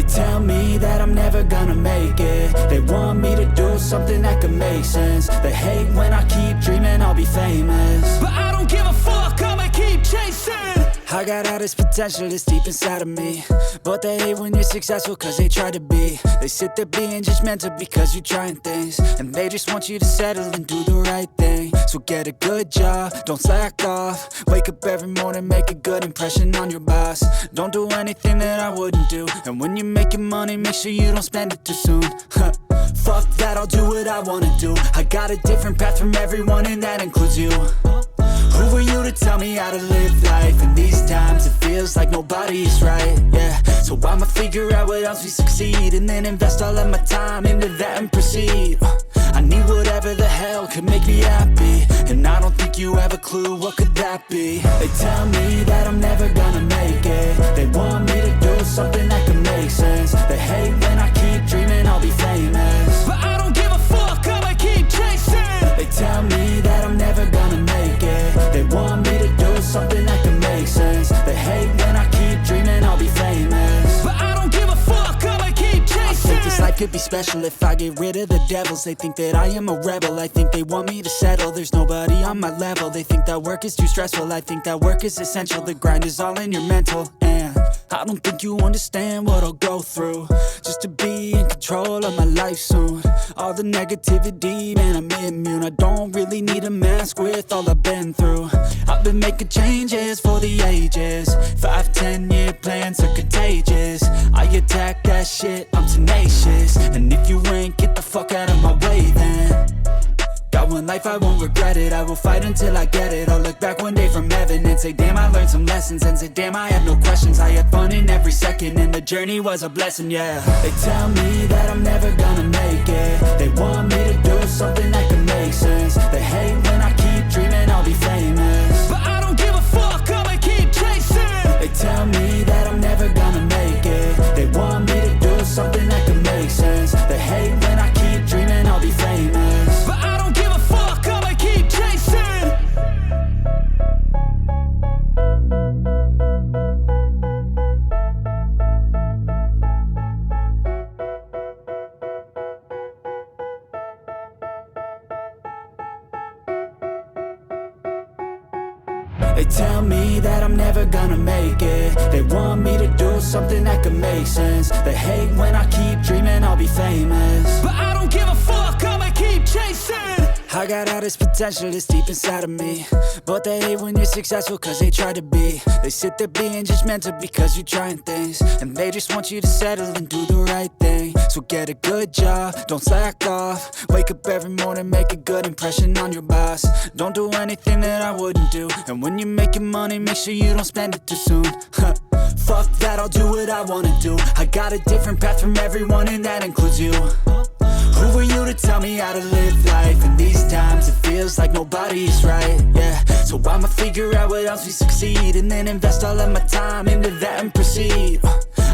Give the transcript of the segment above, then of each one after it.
They tell me that I'm never gonna make it. They want me to do something that could make sense. They hate when I keep dreaming I'll be famous, but I don't give a fuck, I'ma keep chasing. I got all this potential that's deep inside of me, but they hate when you're successful cause they try to be. They sit there being judgmental because you're trying things, and they just want you to settle and do the right thing. So get a good job, don't slack off. Wake up every morning, make a good impression on your boss. Don't do anything that I wouldn't do, and when you're making money, make sure you don't spend it too soon. Fuck that, I'll do what I wanna do. I got a different path from everyone and that includes you. Who are you to tell me how to live life? In these times it feels like nobody's right, yeah. So I'ma figure out what else we succeed, and then invest all of my time into that and proceed. I need whatever the hell could make me happy, and I don't think you have a clue what could that be. They tell me that I'm never gonna make it. They want me to do something that could make sense. They hate when I keep dreaming I'll be famous, but I don't give a fuck, I'ma keep chasing. They tell me that I'm never gonna make it. They want me to do something that could make sense. They hate when I keep dreaming I'll be famous, but I don't give a fuck, I'ma keep chasing. I think this life could be special if I get rid of the devils. They think that I am a rebel, I think they want me to settle. There's nobody on my level. They think that work is too stressful, I think that work is essential. The grind is all in your mental, and I don't think you understand what I'll go through just to be in control of my life soon. All the negativity, man, I'm immune. I don't really need a mask with all I've been through. I've been making changes for the ages. 5-10 year plans are contagious. I attack that shit, I'm tenacious. And if you ain't, get the fuck out of my way then. Got one life, I won't regret it. I will fight until I get it. I'll look back one day from heaven and say, damn, I learned some lessons. And say, damn, I had no questions. I had fun in every second, and the journey was a blessing, yeah. They tell me that I'm never gonna make it. They want me to do something that can make sense. They hate when I keep dreaming I'll be famous, but I don't give a fuck, I'ma keep chasing. They tell me that I'm never gonna make it. They want me to do something that can make sense. They hate when I keep dreaming I'll be famous, but I don't give a fuck, I'ma keep chasing. They tell me that I'm never gonna make it. They want me to do something that can make sense. They hate when I keep dreaming I'll be famous, but I don't give a fuck, I'ma keep chasing. I got all this potential that's deep inside of me, but they hate when you're successful cause they try to be. They sit there being judgmental because you're trying things, and they just want you to settle and do the right thing. So get a good job, don't slack off. Wake up every morning, make a good impression on your boss. Don't do anything that I wouldn't do, and when you're making money, make sure you don't spend it too soon. Fuck that, I'll do what I wanna do. I got a different path from everyone and that includes you. Who are you to tell me how to live life? In these times it feels like nobody's right, yeah. So I'ma figure out what else we succeed, and then invest all of my time into that and proceed.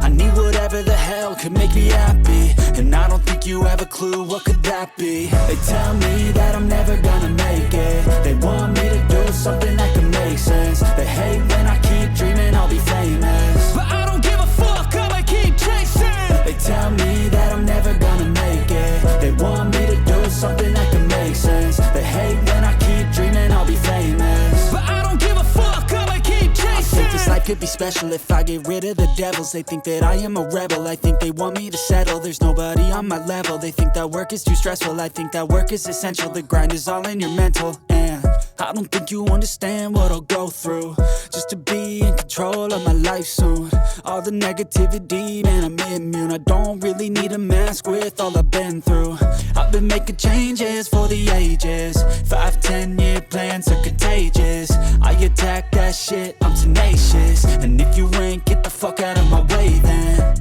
I need whatever the hell could make me happy, and I don't think you have a clue what could that be. They tell me that I'm never gonna make it. They want me to do something that can make sense. They hate when I keep dreaming I'll be famous, but I don't give a fuck, I'ma keep chasing. They tell me that I'm never gonna make it. They want me to do something that can make sense. They hate when I keep dreaming I'll be famous, but I don't give a fuck, I'ma keep chasing. I think this life could be special if I get rid of the devils. They think that I am a rebel, I think they want me to settle. There's nobody on my level. They think that work is too stressful, I think that work is essential. The grind is all in your mental, and I don't think you understand what I'll go through just to be in control of my life soon. All the negativity, man, I'm immune. I don't really need a mask with all I've been through. I've been making changes for the ages. 5-10 year plans are contagious. I attack that shit, I'm tenacious. And if you ain't, get the fuck out of my way then.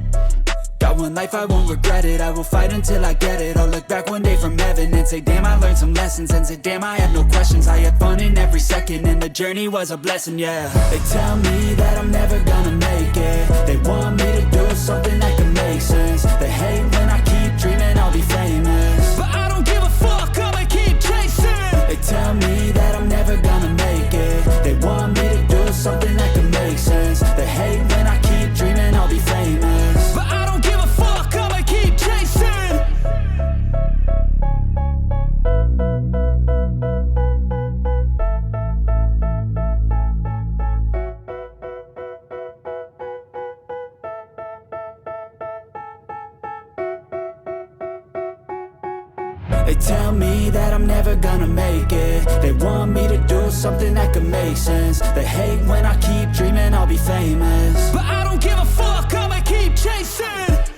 Got one life, I won't regret it. I will fight until I get it. I'll look back one day from heaven and say, damn, I learned some lessons. And say, damn, I have no questions. I had fun in every second, and the journey was a blessing, yeah. They tell me that I'm never gonna make it. They want me to do something that can make sense. They hate when I keep dreaming I'll be famous, but I don't give a fuck, I'ma keep chasing. They tell me that I'm never gonna make it. They want me to do something that can make sense. They hate when I keep dreaming I'll be famous, but I don't give a gonna make it. They want me to do something that could make sense. They hate when I keep dreaming I'll be famous, but I don't give a fuck, I'ma keep chasing.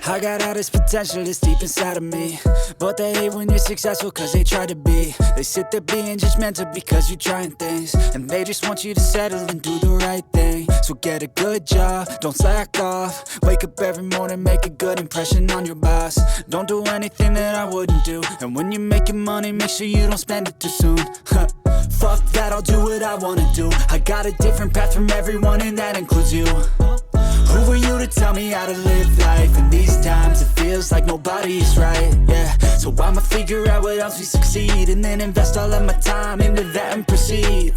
I got all this potential that's deep inside of me, but they hate when you're successful cause they try to be. They sit there being judgmental because you're trying things, and they just want you to settle and do the right thing. So get a good job, don't slack off. Wake up every morning, make a good impression on your boss. Don't do anything that I wouldn't do, and when you're making money, make sure you don't spend it too soon. Fuck that, I'll do what I wanna do. I got a different path from everyone, and that includes you. Who are you to tell me how to live life? In these times it feels like nobody is right, yeah. So I'ma figure out what else we succeed, and then invest all of my time into that and proceed.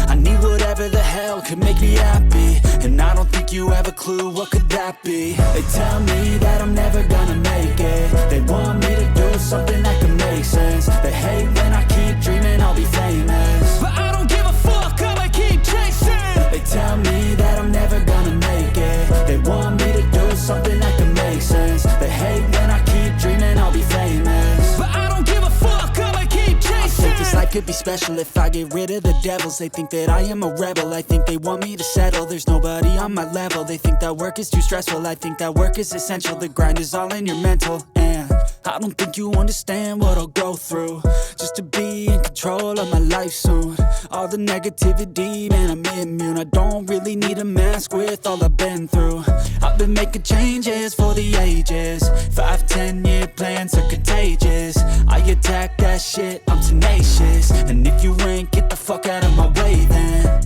I need whatever the hell could make me happy, and I don't think you have a clue what could that be. They tell me that I'm never gonna make it. They want me to do something that could make sense. They hate when I keep dreaming I'll be famous, but I don't give a fuck, I'ma keep chasing. They tell me that I'm never gonna make it. They want me to do something that can make sense. They hate when I keep dreaming I'll be famous, but I don't give a fuck, I'ma keep chasing. I think this life could be special if I get rid of the devils. They think that I am a rebel, I think they want me to settle. There's nobody on my level. They think that work is too stressful, I think that work is essential. The grind is all in your mental, and I don't think you understand what I'll go through just to be in control of my life soon. All the negativity, man, I'm immune. I don't really need a mask with all I've been through. I've been making changes for the ages. 5-10 year plans are contagious. I attack that shit, I'm tenacious. And if you ain't, get the fuck out of my way then.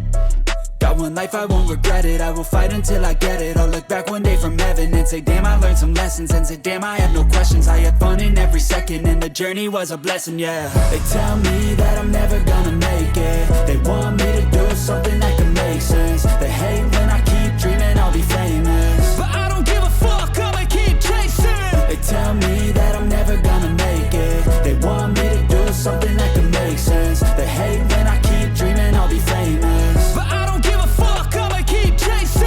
Got one life, I won't regret it. I will fight until I get it. I'll look back one day from heaven and say, damn, I learned some lessons. And say, damn, I had no questions. I had fun in every second, and the journey was a blessing, yeah. They tell me that I'm never gonna make it. They want me to do something that can make sense. They hate when I keep dreaming I'll be famous, but I don't give a fuck, I'ma keep chasing. They tell me that I'm never gonna make it. They want me to do something that can make sense. They hate when I keep dreaming I'll be famous, but I don't give a fuck, I'ma keep chasing.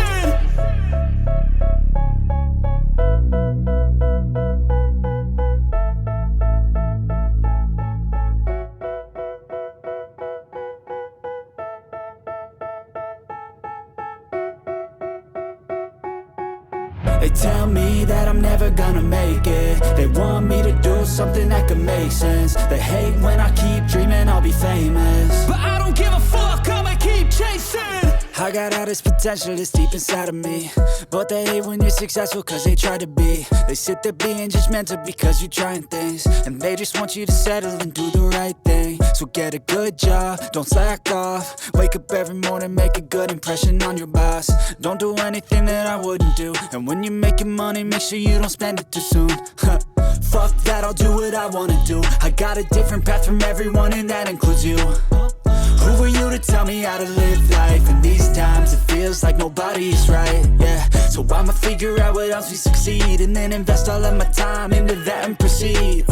They tell me that I'm never gonna make it. They want me to do something that can make sense. They hate when I keep dreaming I'll be famous, but I don't give a fuck, I'ma keep chasing. I got all this potential that's deep inside of me, but they hate when you're successful cause they try to be. They sit there being judgmental because you're trying things, and they just want you to settle and do the right thing. So get a good job, don't slack off. Wake up every morning, make a good impression on your boss. Don't do anything that I wouldn't do, and when you're making money, make sure you don't spend it too soon. Fuck that, I'll do what I wanna do. I got a different path from everyone, and that includes you. Who are you to tell me how to live life? In these times it feels like nobody is right, yeah. So I'ma figure out what else we succeed, and then invest all of my time into that and proceed.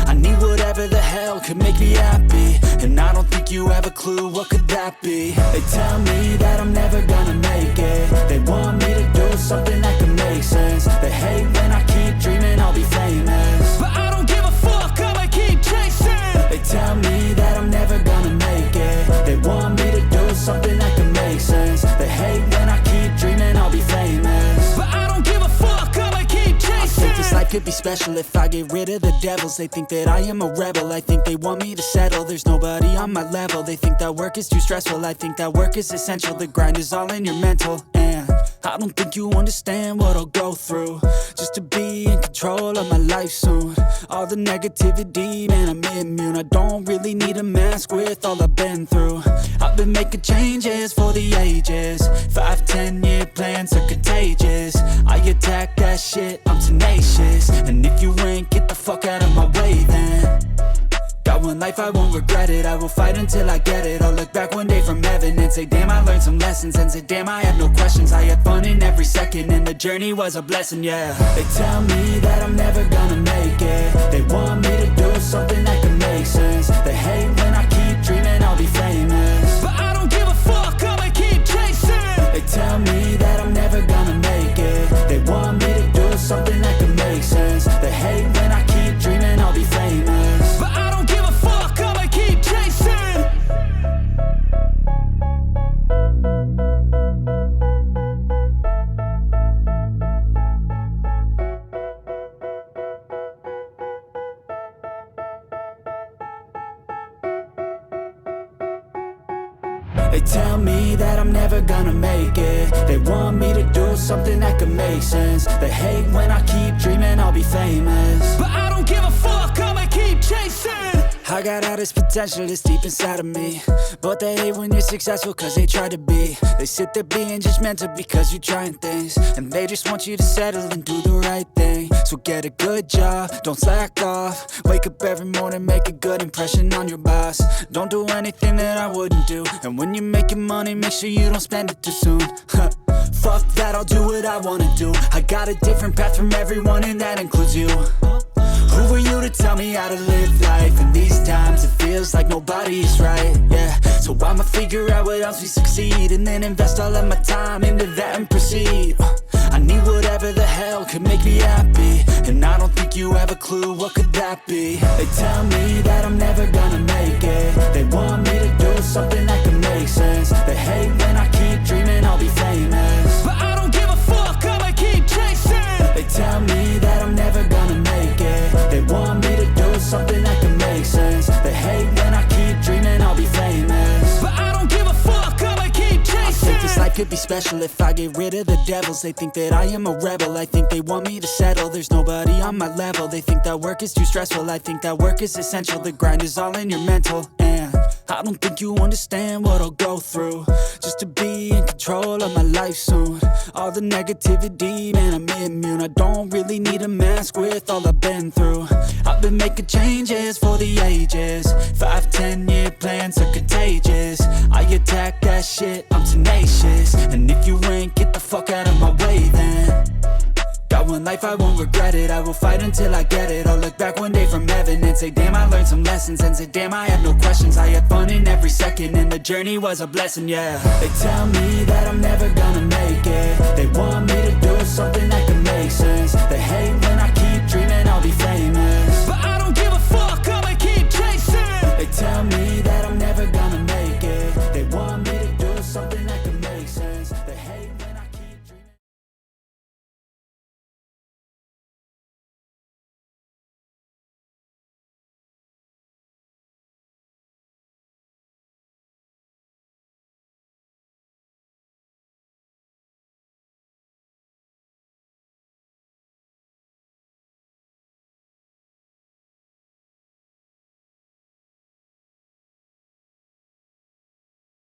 I need whatever the hell could make me happy, and I don't think you have a clue what could that be. They tell me that I'm never gonna make it. They want me to do something that can make sense. They hate when I keep dreaming I'll be famous, but I don't give a fuck, I'ma keep chasing. They tell me that I'm never gonna make it. They want me to do something that can make sense. They hate when I keep dreaming I'll be famous, but I don't give a fuck, I'ma keep chasing. I think this life could be special if I get rid of the devils. They think that I am a rebel, I think they want me to settle. There's nobody on my level. They think that work is too stressful, I think that work is essential. The grind is all in your mental, and I don't think you understand what I'll go through just to be in control of my life soon. All the negativity, man, I'm immune. I don't really need a mask with all I've been through. I've been making changes for the ages. 5-10 year plans are contagious. I attack that shit, I'm tenacious. And if you ain't, get the fuck out of my way then. Got one life, I won't regret it. I will fight until I get it. I'll look back one day from heaven and say, damn, I learned some lessons. And say, damn, I had no questions. I had fun in every second, and the journey was a blessing, yeah. They tell me that I'm never gonna make it. They want me to do something that can make sense. They hate when I keep dreaming I'll be famous, but I don't give a fuck, I'ma keep chasing. They tell me that I'm never gonna make it. They want me to do something that can make sense. They hate when I keep dreaming I'll be famous, but I don't give a fuck, I'ma keep chasing. They tell me that I'm never gonna make it. They want me to do something that could make sense. They hate when I keep dreaming I'll be famous, but I don't give a fuck, I'ma keep chasing. I got all this potential that's deep inside of me, but they hate when you're successful cause they try to be. They sit there being judgmental because you're trying things, and they just want you to settle and do the right thing. So get a good job, don't slack off. Wake up every morning, make a good impression on your boss. Don't do anything that I wouldn't do, and when you're making money, make sure you don't spend it too soon. Fuck that, I'll do what I wanna do. I got a different path from everyone, and that includes you. Who are you to tell me how to live life? In these times it feels like nobody is right, yeah. So I'ma figure out what else we succeed, and then invest all of my time into that and proceed. I need whatever the hell could make me happy, and I don't think you have a clue what could that be. They tell me that I'm never gonna make it. They want me to do something that could make sense. They hate when I keep dreaming I'll be famous, but I don't give a fuck, I'ma keep chasing. They tell me that I'm never gonna make it. They want me to do something that can make sense. They hate when I keep dreaming I'll be famous, but I don't give a fuck, I'ma keep chasing. I think this life could be special if I get rid of the devils. They think that I am a rebel. I think they want me to settle. There's nobody on my level. They think that work is too stressful. I think that work is essential. The grind is all in your mental, and I don't think you understand what I'll go through just to be in control of my life soon. All the negativity, man, I'm immune. I don't really need a mask with all I've been through. I've been making changes for the ages. 5-10 year plans are contagious. I attack that shit, I'm tenacious. And if you ain't, get the fuck out of my way then. Got one life, I won't regret it. I will fight until I get it. I'll look back one day from heaven and say, damn, I learned some lessons. And say, damn, I had no questions. I had fun in every second, and the journey was a blessing, yeah. They tell me that I'm never gonna make it. They want me to do something that can make sense. They hate when I keep dreaming I'll be famous,